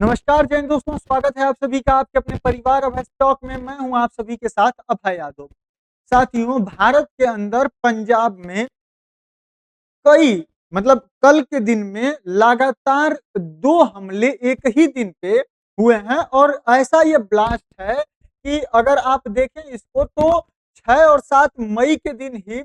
नमस्कार जैन दोस्तों, स्वागत है आप सभी का आपके अपने परिवार अभय टॉक में। मैं हूं आप सभी के साथ अभय यादव। साथियों, भारत के अंदर पंजाब में कई कल के दिन में लगातार 2 हमले एक ही दिन पे हुए हैं और ऐसा ये ब्लास्ट है कि अगर आप देखें इसको तो 6 और 7 मई के दिन ही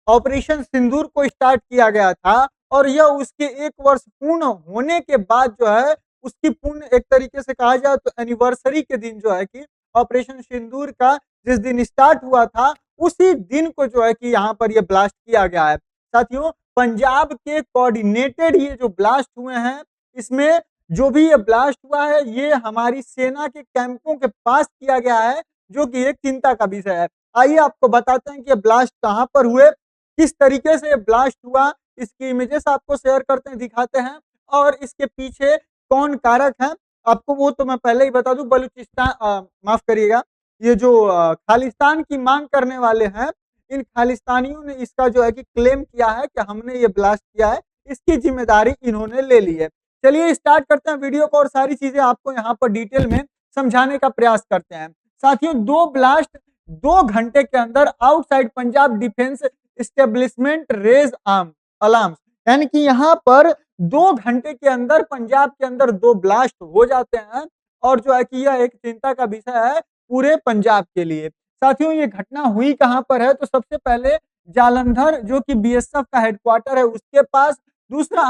ऑपरेशन सिंदूर को स्टार्ट किया गया था और यह उसके 1 वर्ष पूर्ण होने के बाद जो है उसकी पूर्ण एक तरीके से कहा जाए तो एनिवर्सरी के दिन जो है कि ऑपरेशन सिंदूर का जिस दिन स्टार्ट हुआ था उसी दिन को जो है कि यहाँ पर यह ब्लास्ट किया गया है। साथियों, पंजाब के कोऑर्डिनेटेड ये जो ब्लास्ट हुए हैं, इसमें जो भी ये ब्लास्ट हुआ है ये हमारी सेना के कैंपों के पास किया गया है, जो कि एक चिंता का विषय है। आइए आपको बताते हैं कि ये ब्लास्ट कहां पर हुए, किस तरीके से ये ब्लास्ट हुआ, इसकी इमेजेस आपको शेयर करते हैं, दिखाते हैं और इसके पीछे कौन कारक है आपको वो तो मैं पहले ही बता दूं। बलूचिस्तान माफ करिएगा, ये जो खालिस्तान की मांग करने वाले हैं, इन खालिस्तानियों ने इसका जो है कि क्लेम किया है कि हमने ये ब्लास्ट किया है, इसकी जिम्मेदारी इन्होंने ले ली है। चलिए स्टार्ट करते हैं वीडियो को और सारी चीजें आपको यहाँ पर डिटेल में समझाने का प्रयास करते हैं। साथियों, 2 ब्लास्ट 2 घंटे के अंदर outside Punjab defence establishment raise alarm, यानी कि यहाँ पर 2 घंटे के अंदर पंजाब के अंदर 2 ब्लास्ट हो जाते हैं और जो है कि यह एक चिंता का विषय है पूरे पंजाब के लिए। साथियों, ये घटना हुई कहां पर है तो सबसे पहले जालंधर जो कि बीएसएफ का हेडक्वार्टर है उसके पास, दूसरा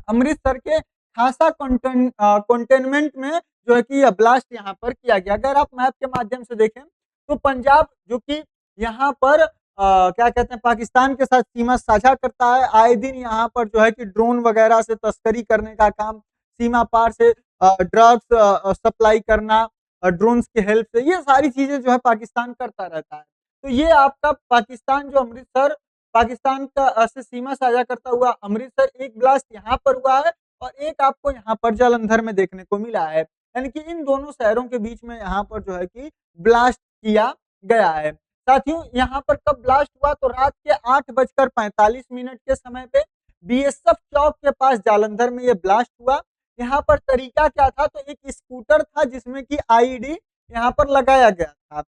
अमृतसर के खासा कंटेनमेंट में जो है कि यह ब्लास्ट यहाँ पर किया गया। अगर आप मैप के माध्यम से देखें तो पंजाब जो कि यहाँ पर क्या कहते हैं पाकिस्तान के साथ सीमा साझा करता है, आए दिन यहाँ पर जो है कि ड्रोन वगैरह से तस्करी करने का काम, सीमा पार से ड्रग्स सप्लाई करना ड्रोन्स की हेल्प से, ये सारी चीजें जो है पाकिस्तान करता रहता है। तो ये आपका पाकिस्तान जो अमृतसर पाकिस्तान का से सीमा साझा करता हुआ अमृतसर, एक ब्लास्ट यहाँ पर हुआ है और एक आपको यहाँ पर जालंधर में देखने को मिला है, यानी कि इन दोनों शहरों के बीच में यहाँ पर जो है कि ब्लास्ट किया गया है। साथियों, यहाँ पर कब ब्लास्ट हुआ तो रात के 8:45 के समय पे बीएसएफ चौक के पास जालंधर में ये ब्लास्ट हुआ। यहाँ पर तरीका क्या था तो एक स्कूटर था जिसमें कि आईडी यहाँ पर लगाया गया था।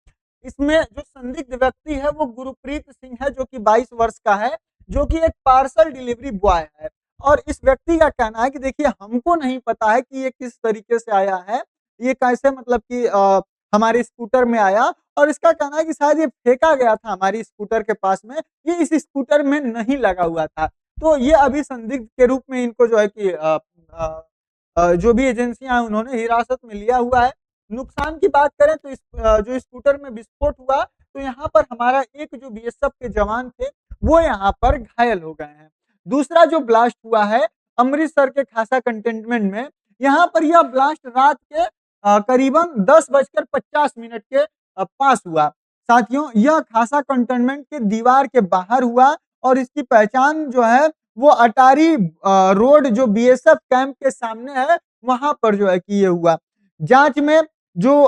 इसमें जो संदिग्ध व्यक्ति है वो गुरप्रीत सिंह है जो कि 22 वर्ष का है, जो कि एक पार्सल डिलीवरी बॉय है। और इस व्यक्ति का कहना है कि देखिए हमको नहीं पता है कि ये किस तरीके से आया है, ये कैसे कि हमारे स्कूटर में आया, और इसका कहना है कि शायद ये फेंका गया था हमारी स्कूटर के पास में, ये इस स्कूटर में नहीं लगा हुआ था। तो ये अभी संदिग्ध के रूप में इनको जो है कि जो भी एजेंसियां हैं उन्होंने हिरासत में लिया हुआ है। नुकसान की बात करें तो जो स्कूटर में विस्फोट हुआ तो यहाँ पर हमारा एक जो बीएसएफ के जवान थे वो यहाँ पर घायल हो गए हैं। दूसरा जो ब्लास्ट हुआ है अमृतसर के खासा कंटेनमेंट में, यहाँ पर यह ब्लास्ट रात के करीबन 10:50 के पास हुआ। साथियों, यह खासा कंटेनमेंट के दीवार के बाहर हुआ और इसकी पहचान जो है वो अटारी रोड जो बीएसएफ कैंप के सामने है वहां पर जो है कि ये हुआ। जांच में जो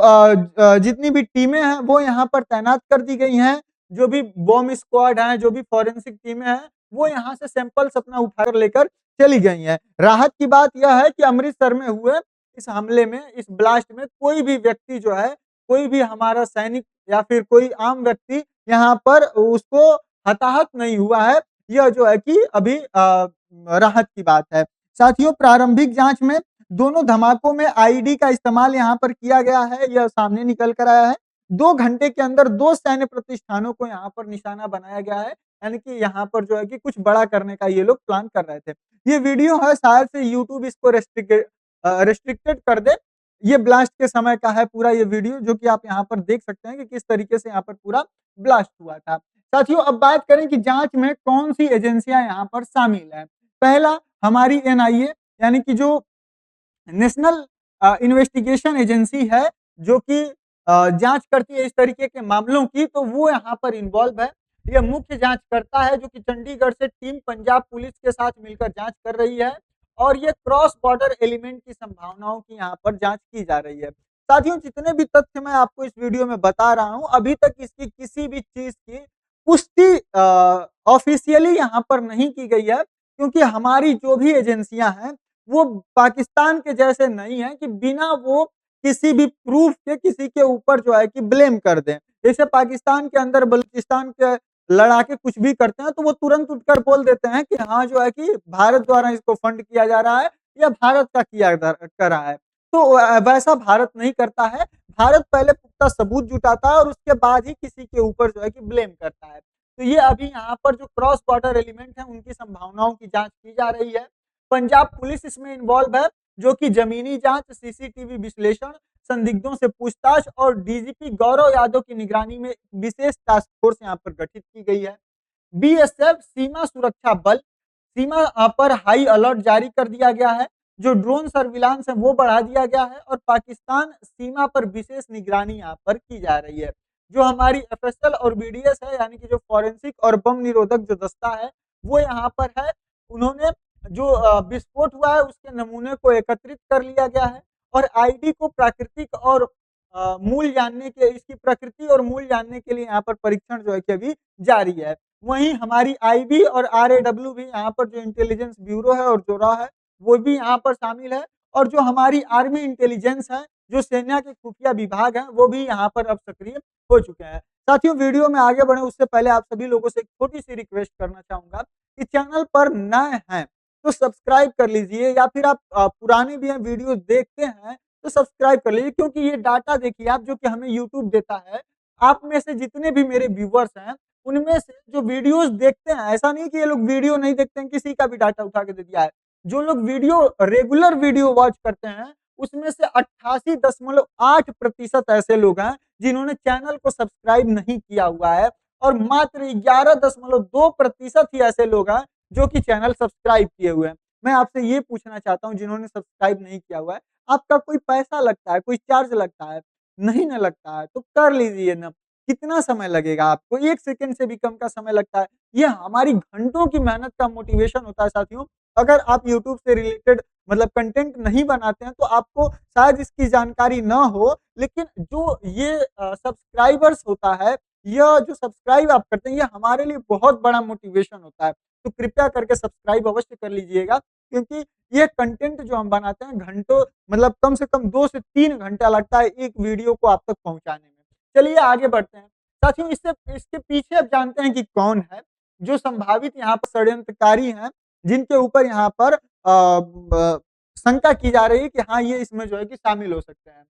जितनी भी टीमें हैं वो यहाँ पर तैनात कर दी गई हैं, जो भी बॉम्ब स्क्वाड हैं, जो भी फॉरेंसिक टीमें हैं वो यहाँ से सैंपल्स अपना उठाकर लेकर चली गई हैं। राहत की बात यह है कि अमृतसर में हुए इस हमले में, इस ब्लास्ट में कोई भी व्यक्ति जो है, कोई भी हमारा सैनिक या फिर कोई आम व्यक्ति यहाँ पर उसको हताहत नहीं हुआ है। यह जो है कि अभी राहत की बात है। साथियों, प्रारंभिक जांच में दोनों धमाकों में आईडी का इस्तेमाल यहाँ पर किया गया है, यह सामने निकल कर आया है। 2 घंटे के अंदर 2 सैन्य प्रतिष्ठानों को यहाँ पर निशाना बनाया गया है, यानी कि यहाँ पर जो है कि कुछ बड़ा करने का ये लोग प्लान कर रहे थे। ये वीडियो है, शायद से यूट्यूब इसको रेस्ट्रिक्टेड कर दे। ये ब्लास्ट के समय का है पूरा ये वीडियो, जो कि आप यहाँ पर देख सकते हैं कि किस तरीके से यहाँ पर पूरा ब्लास्ट हुआ था। साथियों, अब बात करें कि जांच में कौन सी एजेंसियां यहाँ पर शामिल हैं। पहला हमारी एनआईए, यानी कि जो नेशनल इन्वेस्टिगेशन एजेंसी है, जो कि जांच करती है इस तरीके के मामलों की, तो वो यहाँ पर इन्वॉल्व है। यह मुख्य जांच करता है जो कि चंडीगढ़ से टीम पंजाब पुलिस के साथ मिलकर जांच कर रही है और ये क्रॉस बॉर्डर एलिमेंट की संभावनाओं की यहाँ पर जांच की जा रही है। साथियों, जितने भी तथ्य मैं आपको इस वीडियो में बता रहा हूं, अभी तक इसकी किसी भी चीज की पुष्टि ऑफिशियली यहाँ पर नहीं की गई है, क्योंकि हमारी जो भी एजेंसियां हैं वो पाकिस्तान के जैसे नहीं है कि बिना वो किसी भी प्रूफ के किसी के ऊपर जो है कि ब्लेम कर दें। जैसे पाकिस्तान के अंदर बलूचिस्तान के लड़ाके कुछ भी करते हैं तो वो तुरंत उठकर बोल देते हैं कि हाँ, जो है कि भारत द्वारा इसको फंड किया जा रहा है या भारत का किया करा है। तो वैसा भारत नहीं करता है। भारत पहले पुख्ता सबूत जुटाता है और उसके बाद ही किसी के ऊपर जो है कि ब्लेम करता है। तो ये अभी यहाँ पर जो क्रॉस बॉर्डर एलिमेंट है उनकी संभावनाओं की जांच की जा रही है। पंजाब पुलिस इसमें इन्वॉल्व है, जो कि जमीनी जांच, सीसीटीवी विश्लेषण, संदिग्धों से पूछताछ और डीजीपी गौरव यादव की निगरानी में विशेष टास्क फोर्स यहाँ पर गठित की गई है। बीएसएफ सीमा सुरक्षा बल, सीमा पर हाई अलर्ट जारी कर दिया गया है। जो ड्रोन सर्विलांस है वो बढ़ा दिया गया है और पाकिस्तान सीमा पर विशेष निगरानी यहाँ पर की जा रही है। जो हमारी एफएसएल और बीडीएस है, यानी कि जो फॉरेंसिक और बम निरोधक जो दस्ता है वो यहाँ पर है। उन्होंने जो विस्फोट हुआ है उसके नमूने को एकत्रित कर लिया गया है और आईडी को प्राकृतिक और मूल जानने के इसकी प्रकृति और मूल जानने के लिए यहाँ पर परीक्षण जो है कि अभी जारी है। वहीं हमारी आईबी और आरएडब्ल्यू भी यहाँ पर जो इंटेलिजेंस ब्यूरो है और जोरा है वो भी यहाँ पर शामिल है और जो हमारी आर्मी इंटेलिजेंस है, जो सेना के खुफिया विभाग है वो भी यहाँ पर अब सक्रिय हो चुके हैं। साथियों, वीडियो में आगे बढ़े उससे पहले आप सभी लोगों से एक छोटी सी रिक्वेस्ट करना चाहूंगा कि चैनल पर नए हैं तो सब्सक्राइब कर लीजिए, या फिर आप पुराने भी वीडियो देखते हैं तो सब्सक्राइब कर लीजिए, क्योंकि ये डाटा देखिए आप जो कि हमें यूट्यूब देता है। आप में से जितने भी मेरे व्यूवर्स हैं उनमें से जो वीडियोस देखते हैं, ऐसा नहीं कि ये लोग वीडियो नहीं देखते हैं, किसी का भी डाटा उठा के दे दिया है। जो लोग वीडियो रेगुलर वीडियो वॉच करते हैं उसमें से 88.8% ऐसे लोग हैं जिन्होंने चैनल को सब्सक्राइब नहीं किया हुआ है और मात्र 11.2% ही ऐसे लोग हैं जो कि चैनल सब्सक्राइब किए हुए हैं। मैं आपसे ये पूछना चाहता हूँ, जिन्होंने सब्सक्राइब नहीं किया हुआ है, आपका कोई पैसा लगता है, कोई चार्ज लगता है? नहीं ना लगता है तो कर लीजिए ना। कितना समय लगेगा आपको? 1 सेकंड से भी कम का समय लगता है। ये हमारी घंटों की मेहनत का मोटिवेशन होता है साथियों। अगर आप यूट्यूब से रिलेटेड मतलब कंटेंट नहीं बनाते हैं तो आपको शायद इसकी जानकारी ना हो, लेकिन जो ये सब्सक्राइबर्स होता है, यह जो सब्सक्राइब आप करते हैं ये हमारे लिए बहुत बड़ा मोटिवेशन होता है। तो कृपया करके सब्सक्राइब अवश्य कर लीजिएगा, क्योंकि ये कंटेंट जो हम बनाते हैं घंटों मतलब कम से कम 2 से 3 घंटा लगता है एक वीडियो को आप तक पहुंचाने में। चलिए आगे बढ़ते हैं। साथियों, इससे इसके पीछे अब जानते हैं कि कौन है जो संभावित यहाँ पर षड्यंत्रकारी हैं, जिनके ऊपर यहाँ पर शंका की जा रही है कि हाँ, ये इसमें जो है कि शामिल हो सकते हैं।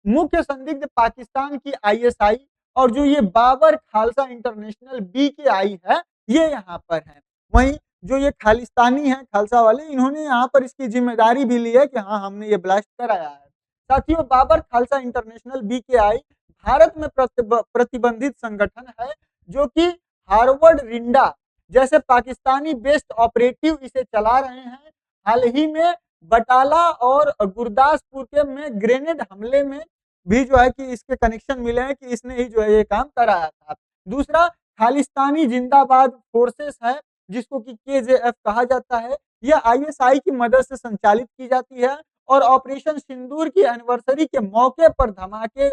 मुख्य संदिग्ध पाकिस्तान की आईएसआई और जो ये बाबर खालसा इंटरनेशनल बीकेआई है, ये यहाँ पर है। वहीं जो ये खालिस्तानी है खालसा वाले, इन्होंने यहाँ पर इसकी जिम्मेदारी भी ली है कि हाँ, हमने ये ब्लास्ट कराया है। साथियों, बाबर खालसा इंटरनेशनल बीकेआई भारत में प्रतिबंधित संगठन है, जो कि हार्वर्ड रिंडा जैसे पाकिस्तानी बेस्ड ऑपरेटिव इसे चला रहे हैं। हाल ही में बटाला और गुरदासपुर के में ग्रेनेड हमले में भी जो है कि इसके कनेक्शन मिले हैं कि इसने ही जो है ये काम कराया था। दूसरा, खालिस्तानी जिंदाबाद फोर्सेस है, जिसको कि केजेएफ कहा जाता है। यह आईएसआई की मदद से संचालित की जाती है और ऑपरेशन सिंदूर की एनिवर्सरी के मौके पर धमाके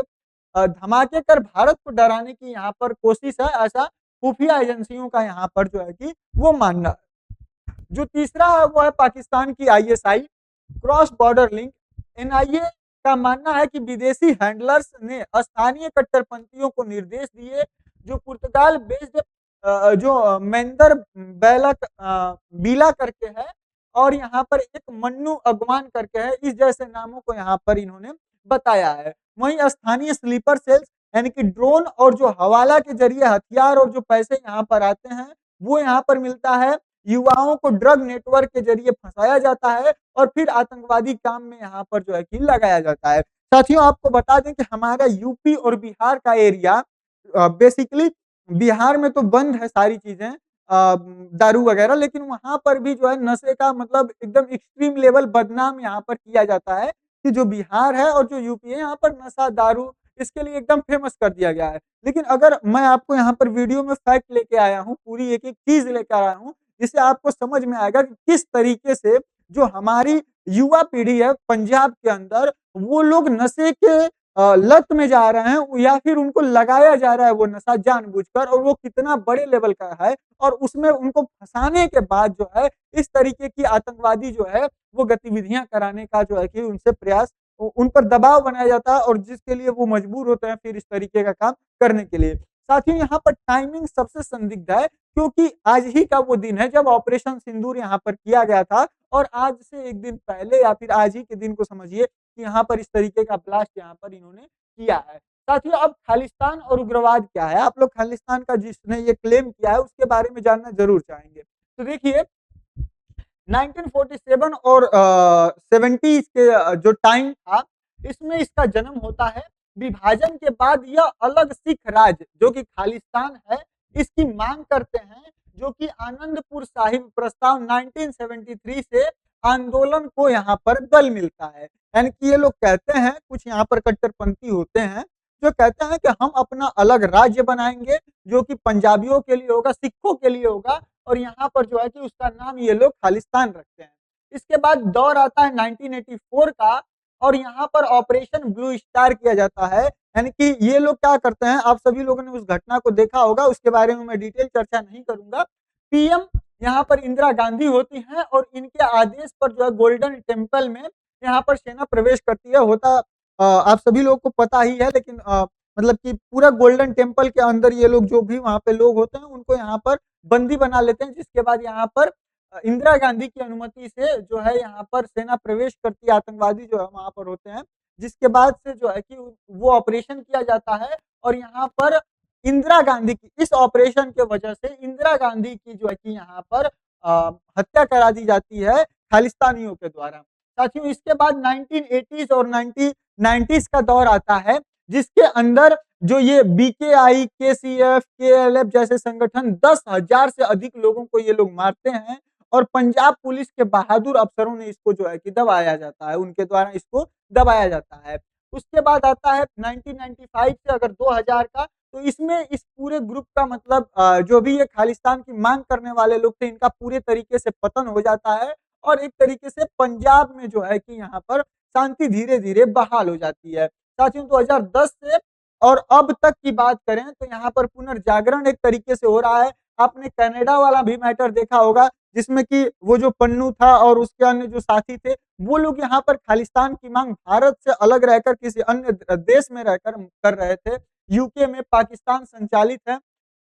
कर भारत को डराने की यहाँ पर कोशिश है, ऐसा खुफिया एजेंसियों का यहाँ पर जो है कि वो मानना है। जो तीसरा है वो है पाकिस्तान की ISI cross border link. NIA का मानना है कि विदेशी हैंडलर्स ने स्थानीय कट्टरपंथियों को निर्देश दिए, जो पुर्तगाल बेस्ड जो मेंदर बीला करके है और यहाँ पर एक मन्नू अगवान करके है, इस जैसे नामों को यहाँ पर इन्होंने बताया है। वहीं स्थानीय स्लीपर सेल्स यानी कि ड्रोन और जो हवाला के जरिए हथियार और जो पैसे यहाँ पर आते हैं वो यहाँ पर मिलता है। युवाओं को ड्रग नेटवर्क के जरिए फंसाया जाता है और फिर आतंकवादी काम में यहाँ पर जो है कि लगाया जाता है। साथियों, आपको बता दें कि हमारा यूपी और बिहार का एरिया बेसिकली बिहार में तो बंद है सारी चीजें दारू वगैरह, लेकिन वहां पर भी जो है नशे का मतलब एकदम एक्सट्रीम लेवल बदनाम यहाँ पर किया जाता है कि जो बिहार है और जो यूपी है यहाँ पर नशा दारू इसके लिए एकदम फेमस कर दिया गया है। लेकिन अगर मैं आपको यहाँ पर वीडियो में फैक्ट लेके आया हूँ, पूरी एक एक चीज लेकर आया हूँ, जिससे आपको समझ में आएगा कि किस तरीके से जो हमारी युवा पीढ़ी है पंजाब के अंदर, वो लोग नशे के लत में जा रहे हैं या फिर उनको लगाया जा रहा है वो नशा जानबूझकर, और वो कितना बड़े लेवल का है, और उसमें उनको फंसाने के बाद जो है इस तरीके की आतंकवादी जो है वो गतिविधियां कराने का जो है कि उनसे प्रयास, उन पर दबाव बनाया जाता है, और जिसके लिए वो मजबूर होते हैं फिर इस तरीके का काम करने के लिए। साथियों, यहाँ पर टाइमिंग सबसे संदिग्ध है, क्योंकि आज ही का वो दिन है जब ऑपरेशन सिंदूर यहाँ पर किया गया था, और आज से एक दिन पहले या फिर आज ही के दिन को समझिए कि यहाँ पर इस तरीके का ब्लास्ट यहाँ पर इन्होंने किया है। साथियों, अब खालिस्तान और उग्रवाद क्या है? आप लोग खालिस्तान का जिसने ये क्लेम किया है उसके बारे में जानना जरूर चाहेंगे। तो देखिए, 1947 और 70 के जो टाइम था, इसमें इसका जन्म होता है। विभाजन के बाद यह अलग सिख राज्य जो कि खालिस्तान है, इसकी मांग करते हैं, जो कि आनंदपुर साहिब प्रस्ताव 1973 से आंदोलन को यहाँ पर बल मिलता है। यानी कि ये लोग कहते हैं, कुछ यहाँ पर कट्टरपंथी होते हैं जो कहते हैं कि हम अपना अलग राज्य बनाएंगे, जो कि पंजाबियों के लिए होगा, सिखों के लिए होगा, और यहाँ पर जो है कि उसका नाम ये लोग खालिस्तान रखते हैं। इसके बाद दौर आता है 1984 का, और यहाँ पर ऑपरेशन ब्लू स्टार किया जाता है। यानी कि ये लोग क्या करते हैं, आप सभी लोगों ने उस घटना को देखा होगा, उसके बारे में मैं डिटेल चर्चा नहीं करूंगा। पीएम यहाँ पर इंदिरा गांधी होती हैं, और इनके आदेश पर जो है गोल्डन टेम्पल में यहाँ पर सेना प्रवेश करती है। होता आप सभी लोगों को पता ही है, लेकिन मतलब कि पूरा गोल्डन टेम्पल के अंदर ये लोग, जो भी वहां पे लोग होते हैं, उनको यहाँ पर बंदी बना लेते हैं, जिसके बाद यहाँ पर इंदिरा गांधी की अनुमति से जो है यहाँ पर सेना प्रवेश करती है, आतंकवादी जो है वहां पर होते हैं, जिसके बाद से जो है कि वो ऑपरेशन किया जाता है, और यहाँ पर इंदिरा गांधी की इस ऑपरेशन के वजह से इंदिरा गांधी की जो है कि यहाँ पर हत्या करा दी जाती है खालिस्तानियों के द्वारा। साथियों, इसके बाद 1980s और 1990s का दौर आता है, जिसके अंदर जो ये बीकेआई, केसीएफ, केएलएफ जैसे संगठन 10,000 से अधिक लोगों को ये लोग मारते हैं, और पंजाब पुलिस के बहादुर अफसरों ने इसको जो है कि दबाया जाता है, उनके द्वारा इसको दबाया जाता है। उसके बाद आता है 1995 से अगर 2000 का, तो इसमें इस पूरे ग्रुप का मतलब जो भी ये खालिस्तान की मांग करने वाले लोग थे, इनका पूरे तरीके से पतन हो जाता है, और एक तरीके से पंजाब में जो है कि यहाँ पर शांति धीरे धीरे बहाल हो जाती है। साथियों, 2010 से और अब तक की बात करें तो यहाँ पर पुनर्जागरण एक तरीके से हो रहा है। आपने कनाडा वाला भी मैटर देखा होगा, जिसमें कि वो जो पन्नू था और उसके अन्य जो साथी थे, वो लोग यहाँ पर खालिस्तान की मांग भारत से अलग रहकर किसी अन्य देश में रहकर कर रहे थे। यूके में पाकिस्तान संचालित है,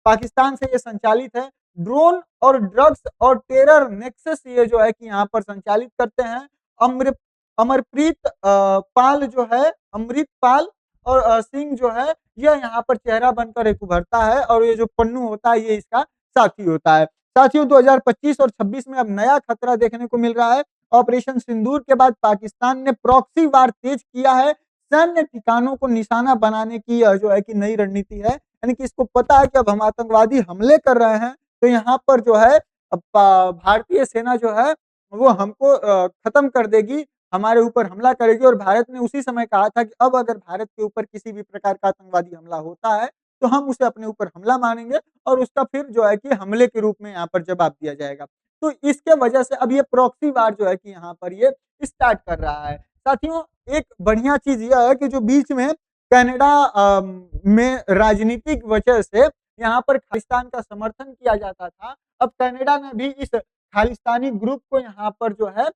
पाकिस्तान से ये संचालित है। ड्रोन और ड्रग्स और टेरर नेक्सस ये जो है कि यहाँ पर संचालित करते हैं। अमर अमरप्रीत पाल जो है, अमृत पाल और सिंह जो है, यह यहाँ पर चेहरा बनकर एक उभरता है, और ये जो पन्नू होता है ये इसका साथी होता है। साथियों, 2025 और 26 में अब नया खतरा देखने को मिल रहा है। ऑपरेशन सिंदूर के बाद पाकिस्तान ने प्रॉक्सी वार तेज किया है। सैन्य ठिकानों को निशाना बनाने की जो है कि नई रणनीति है, यानी कि इसको पता है कि अब हम आतंकवादी हमले कर रहे हैं, तो यहाँ पर जो है भारतीय सेना जो है वो हमको खत्म कर देगी, हमारे ऊपर हमला करेगी। और भारत ने उसी समय कहा था कि अब अगर भारत के ऊपर किसी भी प्रकार का आतंकवादी हमला होता है, तो हम उसे अपने ऊपर हमला मानेंगे, और उसका फिर जो है कि हमले के रूप में यहाँ पर जवाब दिया जाएगा। तो इसके वजह से अब ये प्रॉक्सी वार जो है कि यहाँ पर ये स्टार्ट कर रहा है। साथियों, एक बढ़िया चीज यह है कि जो बीच में कनाडा में राजनीतिक वजह से यहाँ पर खालिस्तान का समर्थन किया जाता था, अब कनाडा ने भी इस खालिस्तानी ग्रुप को यहाँ पर जो है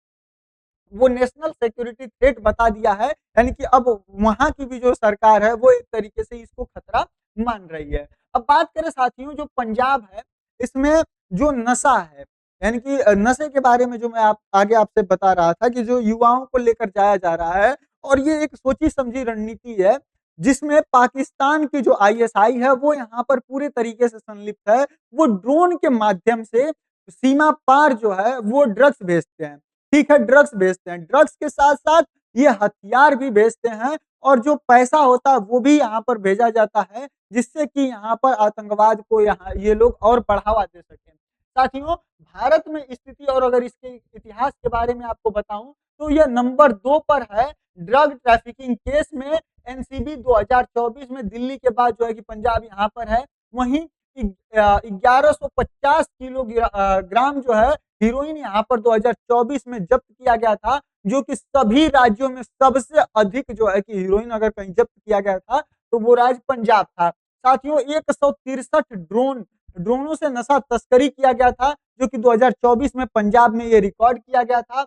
वो नेशनल सिक्योरिटी थ्रेट बता दिया है। यानी कि अब वहां की भी जो सरकार है वो एक तरीके से इसको खतरा मान रही है। अब बात करें साथियों, जो पंजाब है, इसमें जो नशा है, यानी कि नशे के बारे में जो मैं आगे आपसे बता रहा था कि जो युवाओं को लेकर जाया जा रहा है, और ये एक सोची समझी रणनीति है, जिसमें पाकिस्तान की जो आईएसआई है वो यहाँ पर पूरे तरीके से संलिप्त है। वो ड्रोन के माध्यम से सीमा पार जो है वो ड्रग्स भेजते हैं। ठीक है, ड्रग्स बेचते हैं, ड्रग्स के साथ साथ ये हथियार भी बेचते हैं, और जो पैसा होता है वो भी यहाँ पर भेजा जाता है, जिससे कि यहाँ पर आतंकवाद को यहाँ ये लोग और बढ़ावा दे सकें। साथियों, भारत में स्थिति और अगर इसके इतिहास के बारे में आपको बताऊं तो यह नंबर 2 पर है ड्रग ट्रैफिकिंग केस में। एनसीबी 2024 में दिल्ली के बाद जो है कि पंजाब यहाँ पर है। वहीं 1150 किलोग्राम जो है हीरोइन यहाँ पर 2024 में जब्त किया गया था, जो कि सभी राज्यों में सबसे अधिक जो है कि हीरोइन अगर कहीं जब्त किया गया था, तो वो राज्य पंजाब था। साथियों 163 ड्रोनों से नशा तस्करी किया गया था, जो कि 2024 में पंजाब में ये रिकॉर्ड किया गया था।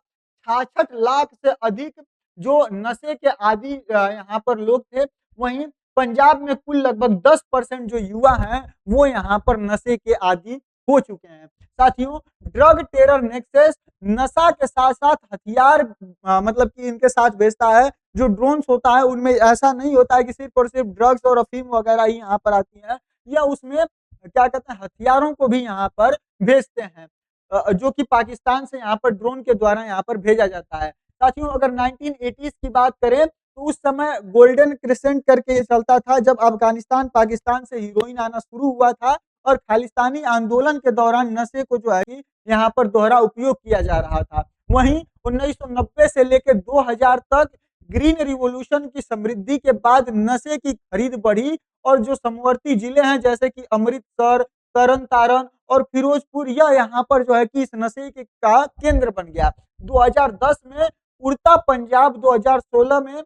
66 लाख से अधिक जो नशे के आदि यहाँ पर लोग थे। वहीं पंजाब में कुल लगभग 10% जो युवा हैं वो यहाँ पर नशे के आदि हो चुके हैं। साथियों ड्रग टेरर नेक्सस नशा के साथ साथ हथियार मतलब कि इनके साथ भेजता है। जो ड्रोन्स होता है उनमें ऐसा नहीं होता है कि सिर्फ और सिर्फ ड्रग्स और अफीम वगैरह ही यहाँ पर आती है, या उसमें क्या कहते हैं हथियारों को भी यहाँ पर भेजते हैं, जो कि पाकिस्तान से यहाँ पर ड्रोन के द्वारा यहाँ पर भेजा जाता है। साथियों अगर 1980s की बात करें तो उस समय गोल्डन क्रिसेंट करके ये चलता था, जब अफगानिस्तान पाकिस्तान से हीरोइन आना शुरू हुआ था और खालिस्तानी आंदोलन के दौरान नशे को जो है कि यहाँ पर दोहरा उपयोग किया जा रहा था। वहीं 1990 से लेकर 2000 तक ग्रीन रिवॉल्यूशन की समृद्धि के बाद नशे की खरीद बढ़ी और जो समवर्ती जिले हैं जैसे कि अमृतसर, तरन तारण और फिरोजपुर, यह यहाँ पर जो है कि इस नशे के का केंद्र बन गया। 2010 में उड़ता पंजाब 2016 में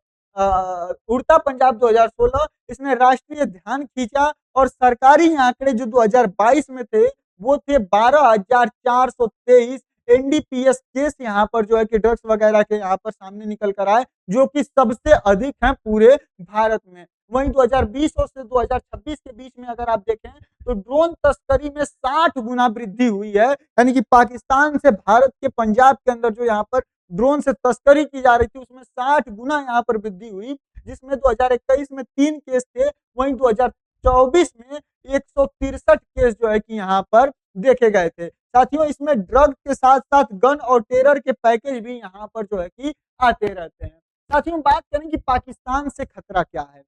उड़ता पंजाब 2016 इसने राष्ट्रीय ध्यान खींचा और सरकारी आंकड़े जो 2022 में थे वो थे 12,423 एनडीपीएस केस यहाँ पर जो है कि ड्रग्स वगैरह के यहाँ पर सामने निकल कर आए, जो कि सबसे अधिक हैं पूरे भारत में। वहीं 2020 और से 2026 के बीच में अगर आप देखें तो ड्रोन तस्करी में 60 गुना वृद्धि हुई है, यानी कि पाकिस्तान से भारत के पंजाब के अंदर जो यहाँ पर ड्रोन से तस्करी की जा रही थी उसमें 60 गुना यहाँ पर वृद्धि हुई, जिसमें 2021 में 3 केस थे, वहीं 2024 में 163 केस जो है कि यहाँ पर देखे गए थे। साथियों इसमें ड्रग के साथ साथ गन और टेरर के पैकेज भी यहाँ पर जो है कि आते रहते हैं। साथियों बात करें कि पाकिस्तान से खतरा क्या है,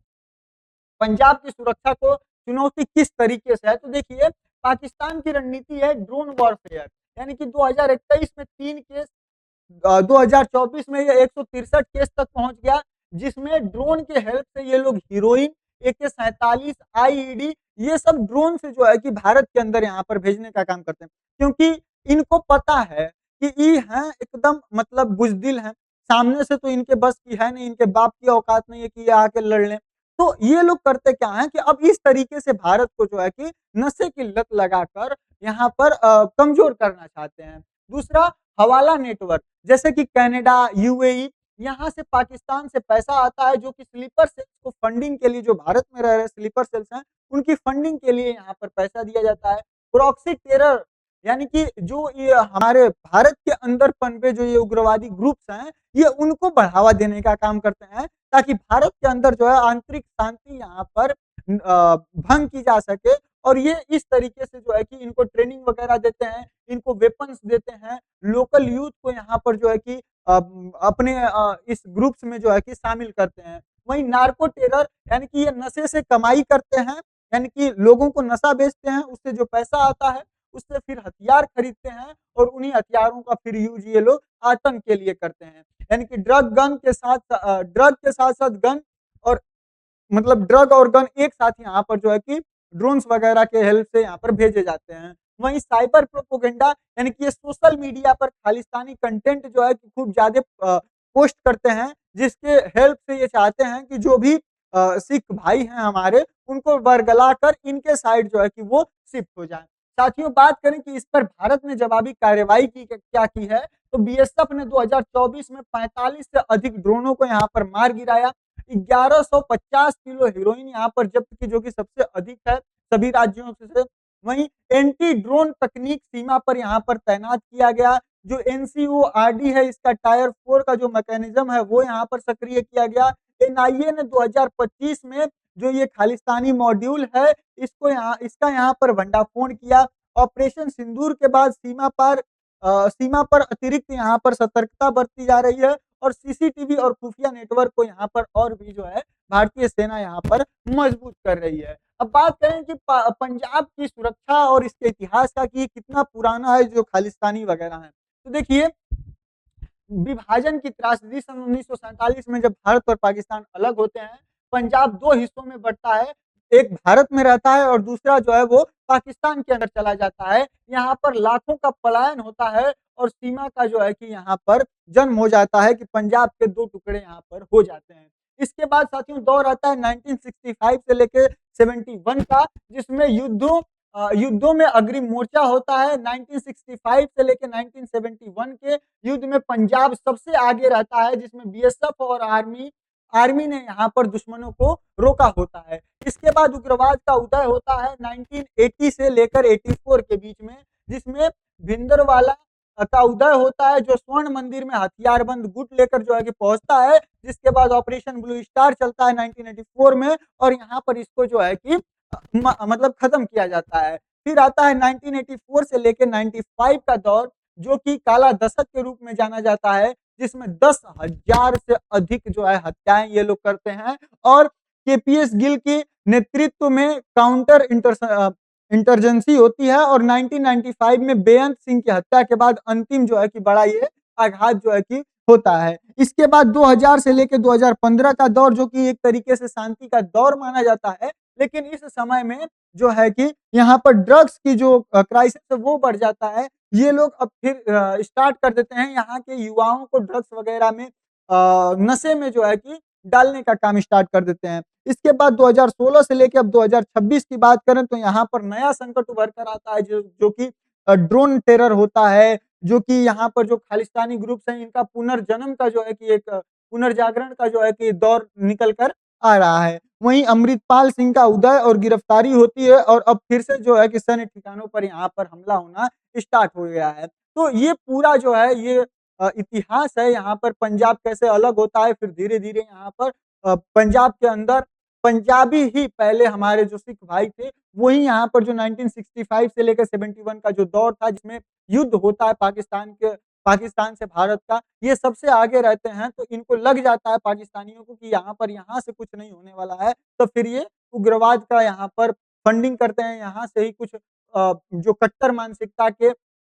पंजाब की सुरक्षा को चुनौती किस तरीके से है, तो देखिए पाकिस्तान की रणनीति है ड्रोन वॉरफेयर, यानी कि 2021 में 3 केस, 2024 में ये 163 केस तक पहुंच गया, जिसमें ड्रोन के हेल्प से ये लोग हीरोइन, AK-47, आईईडी ये सब ड्रोन से जो है कि भारत के अंदर यहाँ पर भेजने का काम करते हैं, क्योंकि इनको पता है कि ये हैं एकदम मतलब बुजदिल हैं, सामने से तो इनके बस की है नहीं, इनके बाप की औकात नहीं है कि ये आके लड़ लें। तो ये लोग करते क्या है कि अब इस तरीके से भारत को जो है कि नशे की लत लगाकर यहाँ पर कमजोर करना चाहते हैं। दूसरा हवाला नेटवर्क, जैसे कि कनाडा, यूएई, यहाँ से पाकिस्तान से पैसा आता है जो कि स्लीपर सेल्स को फंडिंग के लिए, जो भारत में रह रहे स्लीपर सेल्स हैं उनकी फंडिंग के लिए यहाँ पर पैसा दिया जाता है। प्रॉक्सी टेरर, यानी कि जो ये हमारे भारत के अंदर पनपे जो ये उग्रवादी ग्रुप्स हैं ये उनको बढ़ावा देने का काम करते हैं, ताकि भारत के अंदर जो है आंतरिक शांति यहाँ पर भंग की जा सके, और ये इस तरीके से जो है कि इनको ट्रेनिंग वगैरह देते हैं, इनको वेपन्स देते हैं, लोकल यूथ को यहाँ पर जो है कि अपने इस ग्रुप्स में जो है कि शामिल करते हैं। वहीं नार्को टेरर, यानी कि ये नशे से कमाई करते हैं, यानी कि लोगों को नशा बेचते हैं, उससे जो पैसा आता है उससे फिर हथियार खरीदते हैं और उन्हीं हथियारों का फिर यूज ये लोग आतंक के लिए करते हैं। यानी कि ड्रग के साथ साथ गन और मतलब ड्रग और गन एक साथ यहाँ पर जो है कि ड्रोन्स वगैरह के हेल्प से यहाँ पर भेजे जाते हैं। वहीं साइबर प्रोपोगेंडा, यानी कि ये सोशल मीडिया पर खालिस्तानी कंटेंट जो है कि खूब ज्यादा पोस्ट करते हैं, जिसके हेल्प से ये चाहते हैं कि जो भी सिख भाई हैं हमारे उनको बरगला कर इनके साइड जो है कि वो शिफ्ट हो जाए। साथियों बात करें कि इस पर भारत ने जवाबी कार्रवाई की क्या की है, तो बीएसएफ ने 2024 में 45 से अधिक ड्रोनों को यहाँ पर मार गिराया, 1150 किलो हीरोइन यहाँ पर जब्त की, जो कि सबसे अधिक है सभी राज्यों से। वहीं एंटी ड्रोन तकनीक सीमा पर यहाँ पर तैनात किया गया, जो एनसीओआरडी है इसका टायर 4 का जो मैकेनिज्म है वो यहाँ पर सक्रिय किया गया। एनआईए ने 2025 में जो ये खालिस्तानी मॉड्यूल है इसका यहाँ पर भंडाफोड़ किया। ऑपरेशन सिंदूर के बाद सीमा पर अतिरिक्त यहाँ पर सतर्कता बरती जा रही है और सीसीटीवी और खुफिया नेटवर्क को यहाँ पर और भी जो है भारतीय सेना यहाँ पर मजबूत कर रही है। अब बात करें कि पंजाब की सुरक्षा और इसके इतिहास का कि कितना पुराना है जो खालिस्तानी वगैरह है, तो देखिए विभाजन की त्रासदी सन 1947 में जब भारत और पाकिस्तान अलग होते हैं, पंजाब दो हिस्सों में बंटता है। एक भारत में रहता है और दूसरा जो है वो पाकिस्तान के अंदर चला जाता है। यहाँ पर लाखों का पलायन होता है और सीमा का जो है कि यहाँ पर जन्म हो जाता है कि पंजाब के 2 टुकड़े यहाँ पर हो जाते हैं। इसके बाद साथियों दौर आता है 1965 से लेके 71 का, जिसमें युद्धों में अग्रिम मोर्चा होता है। 1965 से लेके 1971 के युद्ध में पंजाब सबसे आगे रहता है, जिसमें बीएसएफ और आर्मी ने यहाँ पर दुश्मनों को रोका होता है। इसके बाद उग्रवाद का उदय होता है 1980 से लेकर 84 के बीच में, जिसमें भिंदरवाला का उदय होता है, जो स्वर्ण मंदिर में हथियारबंद गुट लेकर जो है कि पहुंचता है। जिसके बाद ऑपरेशन ब्लू स्टार चलता है 1984 में और यहाँ पर इसको जो है कि मतलब खत्म किया जाता है। फिर आता है 1984 से लेकर 95 का दौर, जो कि काला दशक के रूप में जाना जाता है, जिसमें 10,000 से अधिक जो है हत्याएं ये लोग करते हैं और केपीएस गिल के नेतृत्व में काउंटर इंटरजेंसी होती है और 1995 में बेअंत सिंह की हत्या के बाद अंतिम जो है कि बड़ा ये आघात जो है कि होता है। इसके बाद 2000 से लेकर 2015 का दौर, जो कि एक तरीके से शांति का दौर माना जाता है, लेकिन इस समय में जो है कि यहाँ पर ड्रग्स की जो क्राइसिस है वो बढ़ जाता है। ये लोग अब फिर स्टार्ट कर देते हैं यहाँ के युवाओं को ड्रग्स वगैरह में नशे में जो है कि डालने का काम स्टार्ट कर देते हैं। इसके बाद 2016 से लेकर अब 2026 की बात करें तो यहाँ पर नया संकट उभर कर आता है, जो कि ड्रोन टेरर होता है, जो कि यहाँ पर जो खालिस्तानी ग्रुप्स हैं इनका पुनर्जन्म का जो है कि एक पुनर्जागरण का जो है कि दौर निकल कर आ रहा है। वहीं अमृतपाल सिंह का उदय और गिरफ्तारी होती है और अब फिर से जो है कि सैन्य ठिकानों पर यहाँ पर हमला होना स्टार्ट हो गया है। तो ये पूरा जो है ये इतिहास है, यहाँ पर पंजाब कैसे अलग होता है, फिर धीरे-धीरे यहाँ पर पंजाब के अंदर पंजाबी ही पहले हमारे जो सिख भाई थे, वही यहाँ पर जो 1965 से लेकर 71 का जो दौर था, जिसमें युद्ध होता है पाकिस्तान से भारत का, ये सबसे आगे रहते हैं, तो इनको लग जाता है पाकिस्तानियों को कि यहाँ से कुछ नहीं होने वाला है, तो फिर ये उग्रवाद का यहाँ पर फंडिंग करते हैं, यहाँ से ही कुछ जो कट्टर मानसिकता के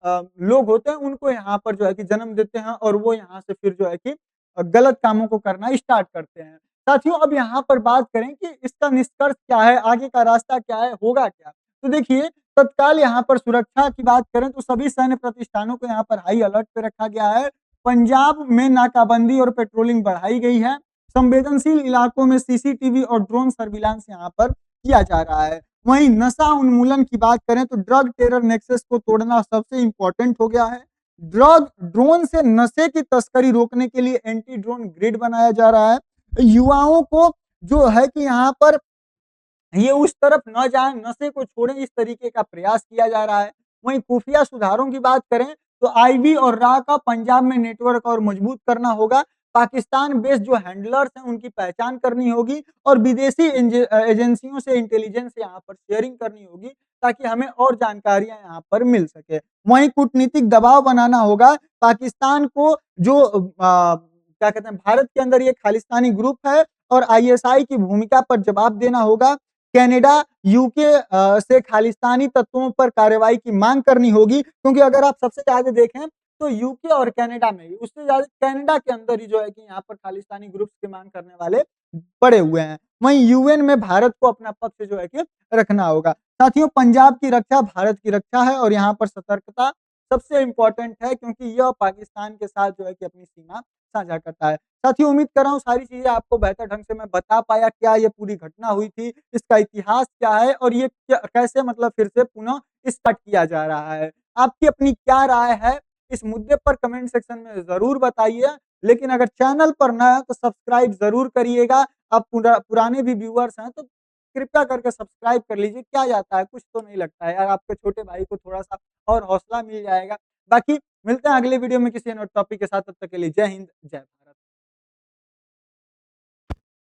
लोग होते हैं, उनको यहाँ पर जो है कि जन्म देते हैं और वो यहाँ से फिर जो है कि गलत कामों को करना स्टार्ट करते हैं। साथियों अब यहाँ पर बात करें कि इसका निष्कर्ष क्या है, आगे का रास्ता क्या है, होगा क्या? तो देखिए तत्काल यहाँ पर सुरक्षा की बात करें तो सभी सैन्य प्रतिष्ठानों को यहाँ पर हाई अलर्ट पे रखा गया है। पंजाब में नाकाबंदी और पेट्रोलिंग बढ़ाई गई है। संवेदनशील इलाकों में सीसीटीवी और ड्रोन सर्विलांस यहाँ पर किया जा रहा है। वहीं नशा उन्मूलन की बात करें तो ड्रग टेरर नेक्सस को तोड़ना सबसे इंपॉर्टेंट हो गया है। ड्रोन से नशे की तस्करी रोकने के लिए एंटी ड्रोन ग्रिड बनाया जा रहा है। युवाओं को जो है कि यहाँ पर ये उस तरफ न जाए, नशे को छोड़ें, इस तरीके का प्रयास किया जा रहा है। वहीं खुफिया सुधारों की बात करें तो आईबी और रा का पंजाब में नेटवर्क और मजबूत करना होगा। पाकिस्तान बेस्ड जो हैंडलर्स हैं उनकी पहचान करनी होगी और विदेशी एजेंसियों से इंटेलिजेंस यहाँ पर शेयरिंग करनी होगी ताकि हमें और जानकारियां यहाँ पर मिल सके। वहीं कूटनीतिक दबाव बनाना होगा। पाकिस्तान को जो क्या कहते हैं भारत के अंदर ये खालिस्तानी ग्रुप है और आईएसआई की भूमिका पर जवाब देना होगा। कनाडा, यूके से खालिस्तानी तत्वों पर कार्रवाई की मांग करनी होगी, क्योंकि अगर आप सबसे ज्यादा देखें तो यूके और कनाडा में ही, उससे ज्यादा कनाडा के अंदर ही जो है कि यहाँ पर खालिस्तानी ग्रुप्स की मांग करने वाले पड़े हुए हैं। वहीं यूएन में भारत को अपना पक्ष जो है कि रखना होगा। साथियों पंजाब की रक्षा भारत की रक्षा है और यहाँ पर सतर्कता सबसे इंपॉर्टेंट है, क्योंकि यह पाकिस्तान के साथ जो है कि अपनी सीमा साझा करता है। साथियों उम्मीद कर रहा हूँ सारी चीजें आपको बेहतर ढंग से मैं बता पाया, क्या ये पूरी घटना हुई थी, इसका इतिहास क्या है और ये कैसे मतलब फिर से पुनः स्टार्ट किया जा रहा है। आपकी अपनी क्या राय है इस मुद्दे पर कमेंट सेक्शन में जरूर बताइए। लेकिन अगर चैनल पर नया है तो सब्सक्राइब जरूर करिएगा। आप पुराने भी व्यूअर्स हैं तो कृपया करके सब्सक्राइब कर लीजिए। क्या जाता है, कुछ तो नहीं लगता है यार, आपके छोटे भाई को थोड़ा सा और हौसला मिल जाएगा। बाकी मिलते हैं अगले वीडियो में किसी अन्य टॉपिक के साथ, तब तक के लिए जय हिंद जय भारत।